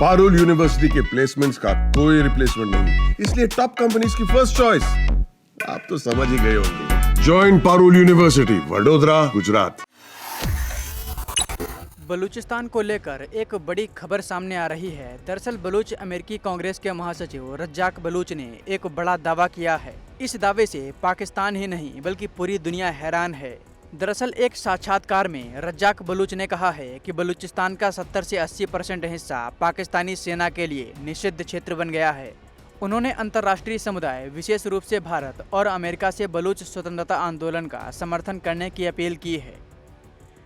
Parul university के placements का कोई रिप्लेसमेंट नहीं, इसलिए टॉप कंपनीज की फर्स्ट चॉइस। आप तो समझ ही गए होंगे। Join Parul university, Vadodara, Gujarat. बलूचिस्तान को लेकर एक बड़ी खबर सामने आ रही है। दरअसल बलूच अमेरिकी कांग्रेस के महासचिव रज्जाक बलूच ने एक बड़ा दावा किया है। इस दावे से पाकिस्तान ही नहीं बल्कि पूरी दुनिया हैरान है। दरअसल एक साक्षात्कार में रज्जाक बलूच ने कहा है कि बलूचिस्तान का 70 से 80% हिस्सा पाकिस्तानी सेना के लिए निषिद्ध क्षेत्र बन गया है। उन्होंने अंतर्राष्ट्रीय समुदाय, विशेष रूप से भारत और अमेरिका से बलूच स्वतंत्रता आंदोलन का समर्थन करने की अपील की है।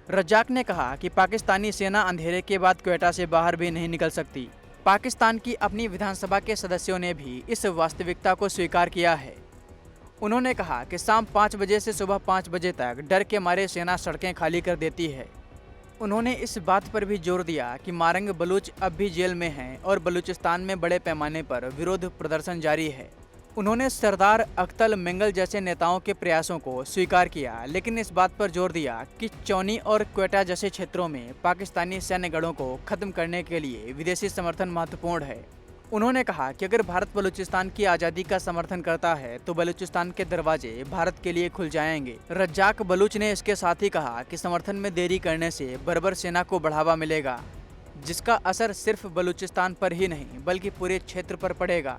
रज्जाक ने कहा कि पाकिस्तानी सेना अंधेरे के बाद क्वेटा से बाहर भी नहीं निकल सकती। पाकिस्तान की अपनी विधानसभा के सदस्यों ने भी इस वास्तविकता को स्वीकार किया है। उन्होंने कहा कि शाम 5 बजे से सुबह 5 बजे तक डर के मारे सेना सड़कें खाली कर देती है। उन्होंने इस बात पर भी जोर दिया कि मारंग बलूच अब भी जेल में हैं और बलूचिस्तान में बड़े पैमाने पर विरोध प्रदर्शन जारी है। उन्होंने सरदार अख्तल मेंगल जैसे नेताओं के प्रयासों को स्वीकार किया, लेकिन इस बात पर जोर दिया कि चौनी और क्वेटा जैसे क्षेत्रों में पाकिस्तानी सैन्य गढ़ों को खत्म करने के लिए विदेशी समर्थन महत्वपूर्ण है। उन्होंने कहा कि अगर भारत बलूचिस्तान की आज़ादी का समर्थन करता है तो बलूचिस्तान के दरवाजे भारत के लिए खुल जाएंगे। रज्जाक बलूच ने इसके साथ ही कहा कि समर्थन में देरी करने से बर्बर सेना को बढ़ावा मिलेगा, जिसका असर सिर्फ बलूचिस्तान पर ही नहीं बल्कि पूरे क्षेत्र पर पड़ेगा।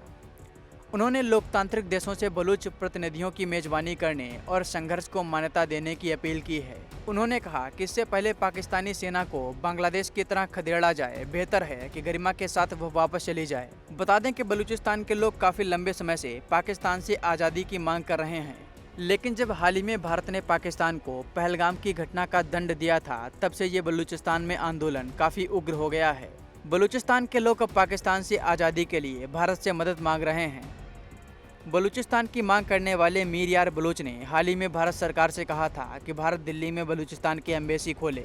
उन्होंने लोकतांत्रिक देशों से बलूच प्रतिनिधियों की मेजबानी करने और संघर्ष को मान्यता देने की अपील की है। उन्होंने कहा कि इससे पहले पाकिस्तानी सेना को बांग्लादेश की तरह खदेड़ा जाए, बेहतर है कि गरिमा के साथ वो वापस चली जाए। बता दें कि बलूचिस्तान के लोग काफ़ी लंबे समय से पाकिस्तान से आज़ादी की मांग कर रहे हैं, लेकिन जब हाल ही में भारत ने पाकिस्तान को पहलगाम की घटना का दंड दिया था, तब से ये बलूचिस्तान में आंदोलन काफ़ी उग्र हो गया है। बलूचिस्तान के लोग अब पाकिस्तान से आज़ादी के लिए भारत से मदद मांग रहे हैं। बलूचिस्तान की मांग करने वाले मीर यार बलूच ने हाल ही में भारत सरकार से कहा था कि भारत दिल्ली में बलूचिस्तान की एम्बेसी खोले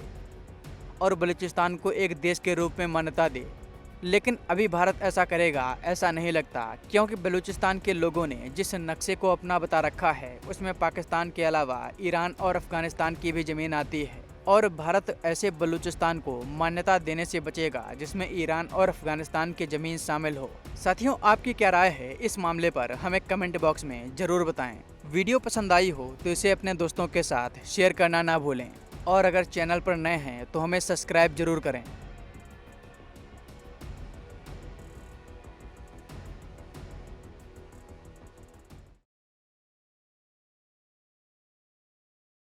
और बलूचिस्तान को एक देश के रूप में मान्यता दे, लेकिन अभी भारत ऐसा करेगा ऐसा नहीं लगता, क्योंकि बलूचिस्तान के लोगों ने जिस नक्शे को अपना बता रखा है उसमें पाकिस्तान के अलावा ईरान और अफगानिस्तान की भी ज़मीन आती है और भारत ऐसे बलूचिस्तान को मान्यता देने से बचेगा जिसमें ईरान और अफगानिस्तान की ज़मीन शामिल हो। साथियों, आपकी क्या राय है इस मामले पर हमें कमेंट बॉक्स में ज़रूर बताएं। वीडियो पसंद आई हो तो इसे अपने दोस्तों के साथ शेयर करना ना भूलें और अगर चैनल पर नए हैं तो हमें सब्सक्राइब जरूर करें।